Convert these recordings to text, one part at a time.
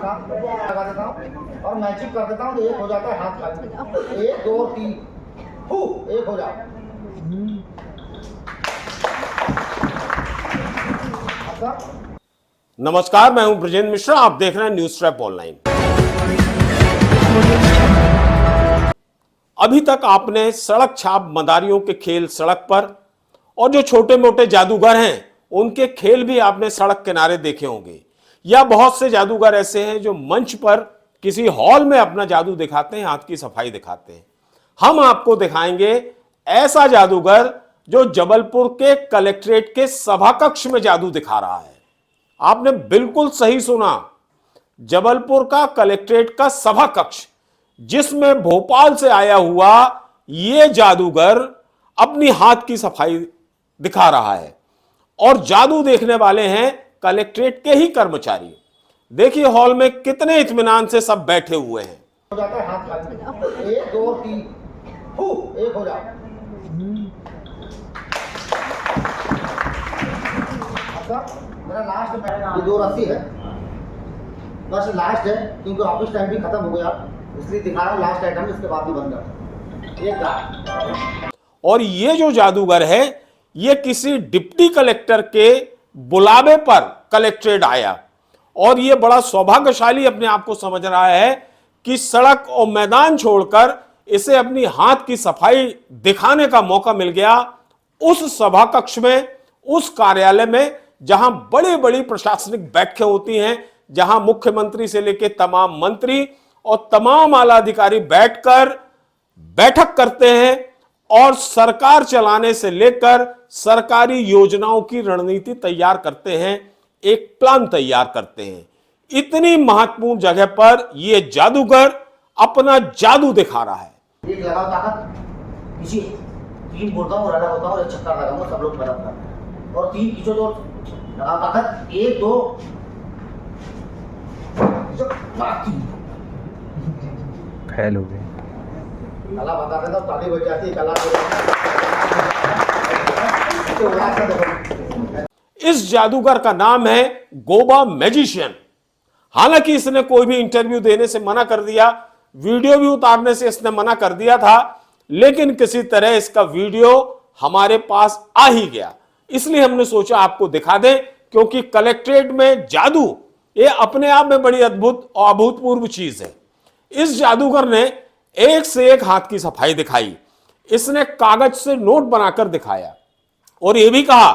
साथ लगा देता हूँ और मैचिंग कर देता हूँ तो एक हो जाता है हाथ खाली। 1 2 3 एक हो जाए। नमस्कार, मैं हूं ब्रजेंद्र मिश्रा। आप देख रहे हैं न्यूज ट्रैप ऑनलाइन। अभी तक आपने सड़क छाप मदारियों के खेल सड़क पर और जो छोटे मोटे जादूगर हैं उनके खेल भी आपने सड़क किनारे देखे होंगे, या बहुत से जादूगर ऐसे हैं जो मंच पर किसी हॉल में अपना जादू दिखाते हैं, हाथ की सफाई दिखाते हैं। हम आपको दिखाएंगे ऐसा जादूगर जो जबलपुर के कलेक्ट्रेट के सभा कक्ष में जादू दिखा रहा है। आपने बिल्कुल सही सुना, जबलपुर का कलेक्ट्रेट का सभा कक्ष, जिसमें भोपाल से आया हुआ यह जादूगर अपनी हाथ की सफाई दिखा रहा है और जादू देखने वाले हैं कलेक्ट्रेट के ही कर्मचारी। देखिए हॉल में कितने इत्मीनान से सब बैठे हुए हैं। हो जाता है हाथ खाली। 1 2 3 एक हो जाए। मेरा लास्ट में 2 रस्सी है, बस लास्ट है क्योंकि ऑफिस टाइम भी खत्म हो गया, इसलिए दिखा रहा हूं लास्ट आइटम, इसके बाद ही बंद कर एक गाय। और ये जो जादूगर है ये किसी डिप्टी कलेक्टर के बुलावे पर कलेक्ट्रेट आया और ये बड़ा सौभाग्यशाली अपने आप को समझ रहा है कि सड़क और मैदान छोड़कर इसे अपनी हाथ की सफाई दिखाने का मौका मिल गया उस सभा कक्ष में, उस कार्यालय में जहां बड़ी बड़ी प्रशासनिक बैठकें होती हैं, जहां मुख्यमंत्री से लेकर तमाम मंत्री और तमाम आला अधिकारी बैठकर बैठक करते हैं और सरकार चलाने से लेकर सरकारी योजनाओं की रणनीति तैयार करते हैं, एक प्लान तैयार करते हैं। इतनी महत्वपूर्ण जगह पर यह जादूगर अपना जादू दिखा रहा है। एक लगाओ ताकत, किसी 3 बोलता हूँ, रड़ा होता हूँ, एक चक्कर लगाऊंगा, सब लोग मदद करते हैं और 3 खींचो तो लगाओ ताकत, 1 2 फैल हो गए। कला बता देता हूँ, ताली बज जाती है कला। इस जादूगर का नाम है गोबा मैजिशियन। हालांकि इसने कोई भी इंटरव्यू देने से मना कर दिया, वीडियो भी उतारने से इसने मना कर दिया था, लेकिन किसी तरह इसका वीडियो हमारे पास आ ही गया, इसलिए हमने सोचा आपको दिखा दें, क्योंकि कलेक्ट्रेट में जादू ये अपने आप में बड़ी अद्भुत और अभूतपूर्व चीज है। इस जादूगर ने एक से एक हाथ की सफाई दिखाई, इसने कागज से नोट बनाकर दिखाया और यह भी कहा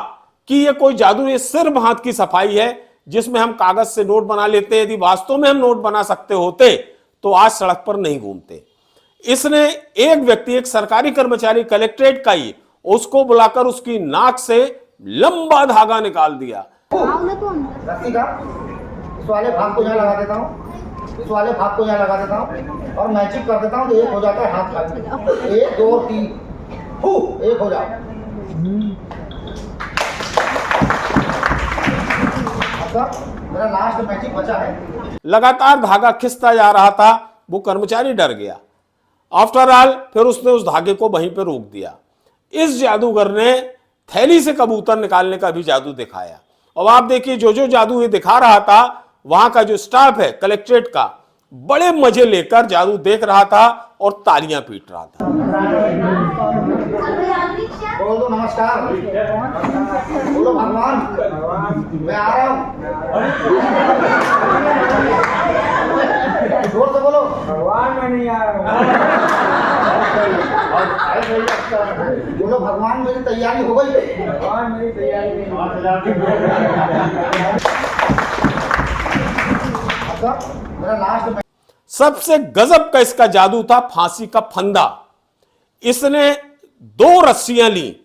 कि यह कोई जादू, ये सिर्फ हाथ की सफाई है जिसमें हम कागज से नोट बना लेते हैं। यदि वास्तव में हम नोट बना सकते होते तो आज सड़क पर नहीं घूमते। इसने एक व्यक्ति, एक सरकारी कर्मचारी कलेक्ट्रेट का ही, उसको बुलाकर उसकी नाक से लंबा धागा निकाल दिया। रस्सी का इस वाले भाग को यहाँ लगा देता हूँ, इस वाले भाग को यहाँ लगा देता हूँ और मैचिंग कर देता हूँ तो एक हो जाता है हाथ खाली। 1 2 3 एक हो जाए। मेरा लास्ट मैचिंग बचा है। लगातार धागा खिंचता जा रहा था, वो कर्मचारी डर गया। आफ्टर ऑल फिर उसने उस धागे को वहीं पर रोक दिया। इस जादूगर ने थैली से कबूतर निकालने का भी जादू दिखाया। अब आप देखिए जो जो जादू ये दिखा रहा था, वहां का जो स्टाफ है कलेक्ट्रेट का बड़े मजे लेकर जादू देख रहा था और तालियां पीट रहा था। बोल दो नमस्कार, बोलो भगवान मैं आ रहा हूँ, जोर से बोलो भगवान मैं नहीं आ रहा हूँ। बोलो भगवान मेरी तैयारी हो गई, भगवान मेरी तैयारी नहीं। मेरा लास्ट सबसे गजब का इसका जादू था फांसी का फंदा। इसने 2 रस्सियां ली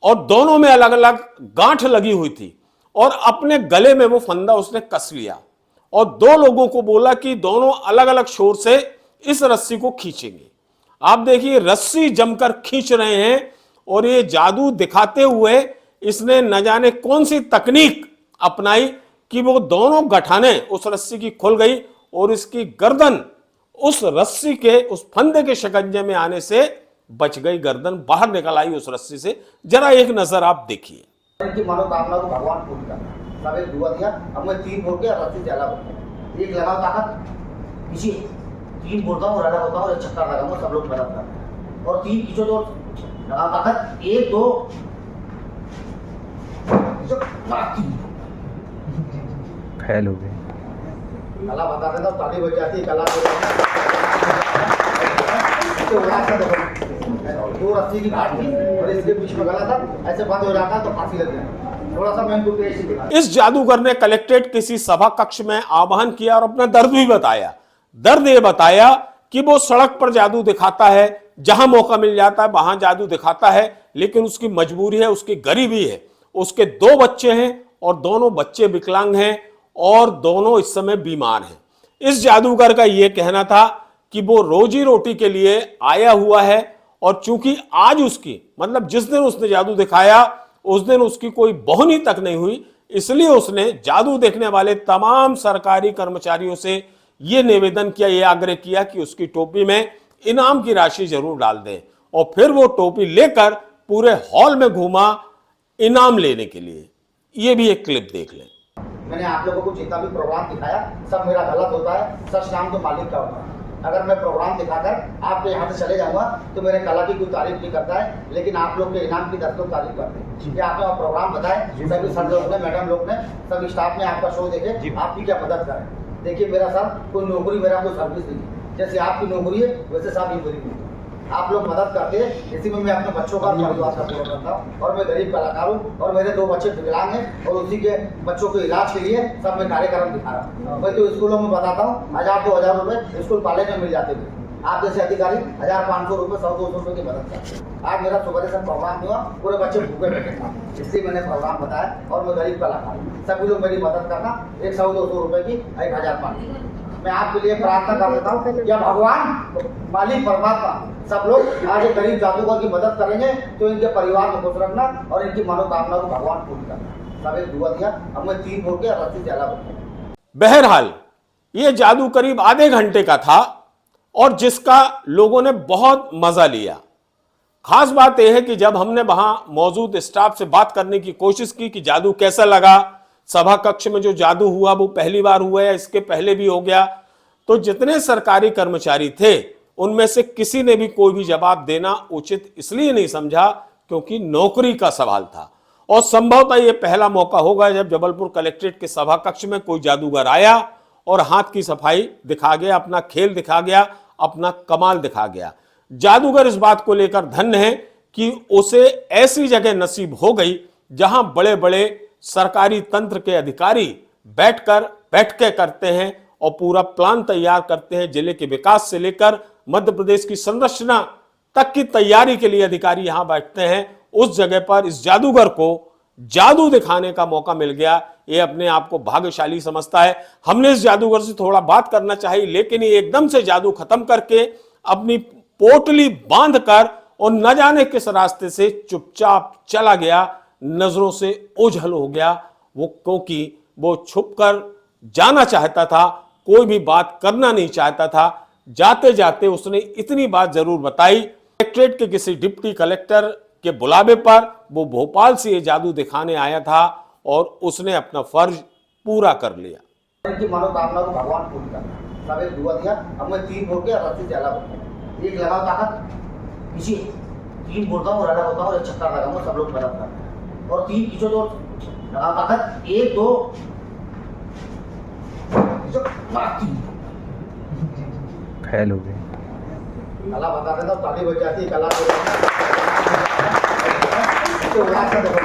और दोनों में अलग अलग गांठ लगी हुई थी और अपने गले में वो फंदा उसने कस लिया और 2 लोगों को बोला कि दोनों अलग अलग छोर से इस रस्सी को खींचेंगे। आप देखिए रस्सी जमकर खींच रहे हैं और ये जादू दिखाते हुए इसने न जाने कौन सी तकनीक अपनाई कि वो दोनों गठाने उस रस्सी की खुल गई और इसकी गर्दन उस रस्सी के, उस फंदे के शिकंजे में आने से बच गई। गर्दन बाहर निकल आई उस रस्सी से। जरा एक नजर आप देखिए। मनोकामना को भगवान पूरी करना, सब एक दुआ दिया, अब मैं 3 बोल के रस्सी से अलग हो गया। एक लगाओ ताकत, पीछे 3 बोलता हूँ, रला होता हूँ, एक छक्का लगाऊंगा, सब लोग मदद करते हैं। और 3 खींचो तो लगाओ ताकत, 1 2 फैल हो गए। कला बता देता हूँ, ताली बज जाती है, कला तो उड़ा कर देखो, 2 रस्सी की घाट थी और इसके बीच में गला था, ऐसे बंद हो जाता तो फांसी लग जाए। थोड़ा सा मैं इनको पेश ही दिखा। इस जादूगर ने कलेक्ट्रेट किसी सभा कक्ष में आह्वान किया और अपना दर्द भी बताया। दर्द ये बताया कि वो सड़क पर जादू दिखाता है, जहां मौका मिल जाता है वहां जादू दिखाता है, लेकिन उसकी मजबूरी है, उसकी गरीबी है। उसके 2 बच्चे हैं और दोनों बच्चे विकलांग हैं और दोनों इस समय बीमार हैं। इस जादूगर का यह कहना था कि वो रोजी रोटी के लिए आया हुआ है और चूंकि आज उसकी मतलब जिस दिन उसने जादू दिखाया उस दिन उसकी कोई बोहनी तक नहीं हुई, इसलिए उसने जादू देखने वाले तमाम सरकारी कर्मचारियों से यह निवेदन किया, यह आग्रह किया कि उसकी टोपी में इनाम की राशि जरूर डाल दें। और फिर वो टोपी लेकर पूरे हॉल में घूमा इनाम लेने के लिए। ये भी एक क्लिप देख लें। मैंने आप लोगों को जितना भी प्रोग्राम दिखाया सब मेरा गलत होता है, सच नाम तो मालिक का होता है। अगर मैं प्रोग्राम दिखाकर आपके यहाँ से चले जाऊंगा तो मेरे कला की कोई तारीफ नहीं करता है, लेकिन आप लोग के इनाम की 10 लोग तारीफ करते हैं कि आपने प्रोग्राम बताए, सभी सर लोग ने, मैडम लोग ने, सभी स्टाफ ने आपका शो देखे, आपकी क्या मदद करें। देखिए मेरा सर कोई नौकरी, मेरा कोई सर्विस नहीं है, जैसे आपकी नौकरी है वैसे साहब ये मेरी नौकरी। आप लोग मदद करते हैं, इसी में मैं अपने बच्चों का परिवार का पूरा करता हूँ। और मैं गरीब कलाकार हूँ और मेरे 2 बच्चे विकलांग हैं और उसी के बच्चों के इलाज के लिए सब मैं कार्यक्रम दिखा रहा हूँ। मैं तो स्कूलों में बताता हूँ 1000-2000 रुपए स्कूल कॉलेज में मिल जाते थे। आप जैसे अधिकारी 1500 रुपए 100-200 रुपए की मदद करते हैं। आज मेरा सुबह से प्रोग्राम हुआ, पूरे बच्चे भूखे बैठे थे, इसलिए मैंने प्रोग्राम बताया। और मैं गरीब कलाकार हूँ, सभी लोग मेरी मदद करना, 100-200 रुपए की 1000 मैं आपके लिए प्रार्थना कर देता हूँ, या भगवान मालिक परमात्मा सब लोग आज एक गरीब जादूगर की मदद करेंगे तो इनके परिवार को खुश रखना और इनकी मनोकामना को भगवान पूरी करना। सब एक दुआ दिया, अब मैं 3 बोल के रस्सी से अलग हो गया। बहरहाल ये जादू करीब आधे घंटे का था और जिसका लोगों ने बहुत मजा लिया। खास बात यह है कि जब हमने वहां मौजूद स्टाफ से बात करने की कोशिश की कि जादू कैसा लगा, सभा कक्ष में जो जादू हुआ वो पहली बार हुआ या इसके पहले भी हो गया, तो जितने सरकारी कर्मचारी थे उनमें से किसी ने भी कोई भी जवाब देना उचित इसलिए नहीं समझा क्योंकि नौकरी का सवाल था। और संभवतः यह पहला मौका होगा जब जबलपुर कलेक्ट्रेट के सभा कक्ष में कोई जादूगर आया और हाथ की सफाई दिखा गया, अपना खेल दिखा गया, अपना कमाल दिखा गया। जादूगर इस बात को लेकर धन्य है कि उसे ऐसी जगह नसीब हो गई जहां बड़े बड़े सरकारी तंत्र के अधिकारी बैठ के करते हैं और पूरा प्लान तैयार करते हैं। जिले के विकास से लेकर मध्य प्रदेश की संरचना तक की तैयारी के लिए अधिकारी यहां बैठते हैं। उस जगह पर इस जादूगर को जादू दिखाने का मौका मिल गया, ये अपने आप को भाग्यशाली समझता है। हमने इस जादूगर से थोड़ा बात करना चाहिए, लेकिन ये एकदम से जादू खत्म करके अपनी पोटली बांधकर और न जाने किस रास्ते से चुपचाप चला गया, नजरों से ओझल हो गया। वो क्योंकि वो छुपकर जाना चाहता था, कोई भी बात करना नहीं चाहता था। जाते जाते उसने इतनी बात जरूर बताई, कलेक्ट्रेट के किसी डिप्टी कलेक्टर के बुलावे पर वो भोपाल से ये जादू दिखाने आया था और उसने अपना फर्ज पूरा कर लिया। इनकी मनोकामना को भगवान पूरी करना। सब एक दुआ दिया, अब मैं 3 बोल के रस्सी से अलग हो गया। एक लगाओ ताकत, पीछे 3 बोलता हूँ, रला होता हूँ, एक छक्का लगाऊंगा, सब लोग मदद करते हैं। और 3 खींचो तो लगाओ ताकत, 1 2 फैल हो गए। कला बता देता हूँ, ताली बज जाती है, कला तो उड़ा कर देखो,